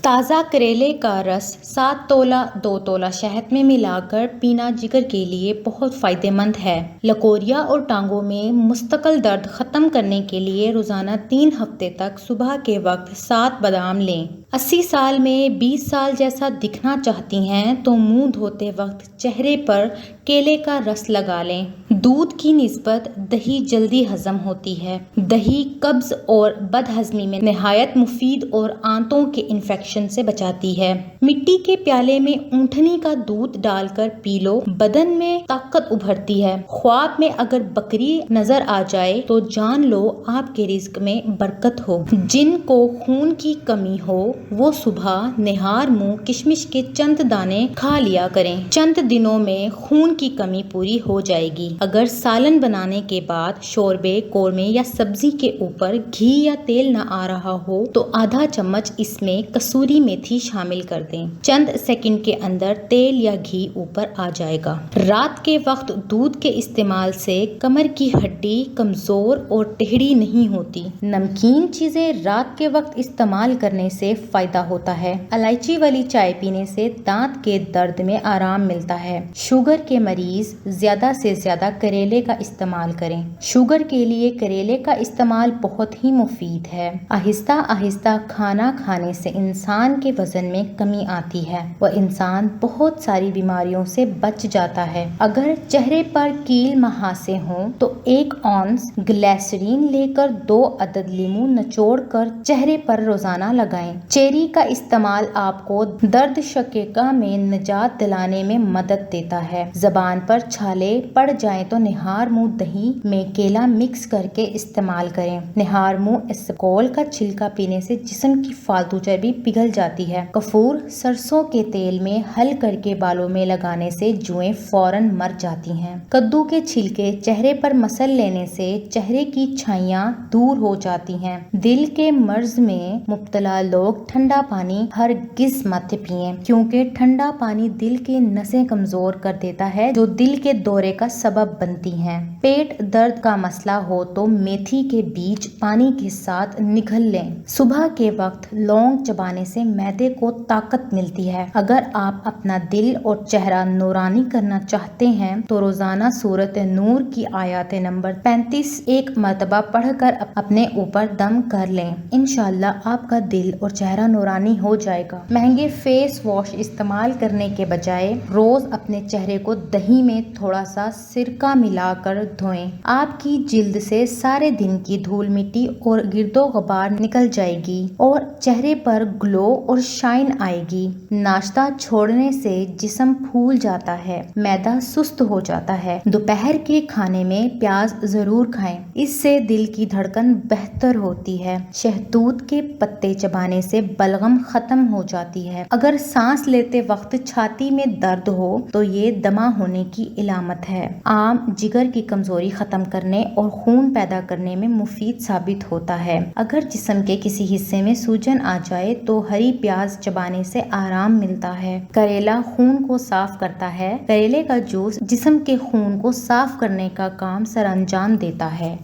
تازہ کریلے کا رس 7 تولہ 2 تولہ شہد میں ملا کر پینا جگر کے لیے بہت فائدہ مند ہے۔ لکوریا اور ٹانگوں میں مستقل درد ختم کرنے کے لیے روزانہ 3 ہفتے تک صبح کے وقت 7 بادام لیں۔ 80 سال میں 20 سال جیسا دکھنا چاہتی ہیں تو منہ دھوتے وقت چہرے پر کیلے کا رس لگا لیں۔ دودھ کی نسبت دہی جلدی ہضم ہوتی ہے۔ دہی قبض اور بد ہضمی میں نہایت مفید اور آنتوں کے انفیکشن سے بچاتی ہے۔ مٹی کے پیالے میں اونٹنی کا دودھ ڈال کر پی لو، بدن میں طاقت ابھرتی ہے۔ خواب میں اگر بکری نظر آ جائے تو جان لو آپ کے رزق میں برکت ہو۔ جن کو خون کی کمی ہو وہ صبح نہار منہ کشمش کے چند دانے کھا لیا کریں۔ چند دنوں میں خون کی کمی پوری ہو جائے گی۔ اگر سالن بنانے کے بعد شوربے، قورمے یا سبزی کے اوپر گھی یا تیل نہ آ رہا ہو تو آدھا چمچ اس میں کسوری میتھی شامل کر دیں۔ چند سیکنڈ کے اندر تیل یا گھی اوپر آ جائے گا۔ رات کے وقت دودھ کے استعمال سے کمر کی ہڈی کمزور اور ٹیڑھی نہیں ہوتی۔ نمکین چیزیں رات کے وقت استعمال کرنے سے فائدہ ہوتا ہے۔ الائچی والی چائے پینے سے دانت کے درد میں آرام ملتا ہے۔ شوگر کے مریض زیادہ سے زیادہ کریلے کا استعمال کریں۔ شوگر کے لیے کریلے کا استعمال بہت ہی مفید ہے۔ آہستہ آہستہ کھانا کھانے سے انسان کے وزن میں کمی آتی ہے و انسان بہت ساری بیماریوں سے بچ جاتا ہے۔ اگر چہرے پر کیل مہاسے ہوں تو 1 اونس گلیسرین لے کر 2 عدد لیموں نچوڑ کر چہرے پر روزانہ لگائیں۔ چیری کا استعمال آپ کو درد شقیقہ میں نجات دلانے میں مدد دیتا ہے۔ زبان پر چھالے پڑ جائیں تو نہار منہ دہی میں کیلا مکس کر کے استعمال کریں۔ نہار منہ اسبگول کا چھلکا پینے سے جسم کی فالتو چربی پگھل جاتی ہے۔ کافور سرسوں کے تیل میں حل کر کے بالوں میں لگانے سے جوئیں فوراً مر جاتی ہیں۔ کدو کے چھلکے چہرے پر مسل لینے سے چہرے کی چھائیاں دور ہو جاتی ہیں۔ دل کے مرض میں مبتلا لوگ ٹھنڈا پانی ہرگز مت پئیں کیونکہ ٹھنڈا پانی دل کی نسیں کمزور کر دیتا ہے جو دل کے دورے کا سبب بنتی ہیں۔ پیٹ درد کا مسئلہ ہو تو میتھی کے بیج پانی کے ساتھ نگل لیں۔ صبح کے وقت لونگ چبانے سے معدے کو طاقت ملتی ہے۔ اگر آپ اپنا دل اور چہرہ نورانی کرنا چاہتے ہیں تو روزانہ سورۃ نور کی آیات نمبر 35 ایک مرتبہ پڑھ کر اپنے اوپر دم کر لیں۔ انشاءاللہ آپ کا دل اور چہرہ نورانی ہو جائے گا۔ مہنگے فیس واش استعمال کرنے کے بجائے روز اپنے چہرے کو دہی میں تھوڑا سا سرکہ ملا کر دھوئیں۔ آپ کی جلد سے سارے دن کی دھول مٹی اور گرد و غبار نکل جائے گی اور چہرے پر گلو اور شائن آئے گی۔ ناشتہ چھوڑنے سے جسم پھول جاتا ہے، معدہ سست ہو جاتا ہے۔ دوپہر کے کھانے میں پیاز ضرور کھائیں، اس سے دل کی دھڑکن بہتر ہوتی ہے۔ شہتوت کے پتے چبانے سے بلغم ختم ہو جاتی ہے۔ اگر سانس لیتے وقت چھاتی میں درد ہو تو یہ دمہ ہونے کی علامت ہے۔ آم جگر کی کمزوری ختم کرنے اور خون پیدا کرنے میں مفید ثابت ہوتا ہے۔ اگر جسم کے کسی حصے میں سوجن آ جائے تو ہری پیاز چبانے سے آرام ملتا ہے۔ کریلا خون کو صاف کرتا ہے۔ کریلے کا جوس جسم کے خون کو صاف کرنے کا کام سر انجام دیتا ہے۔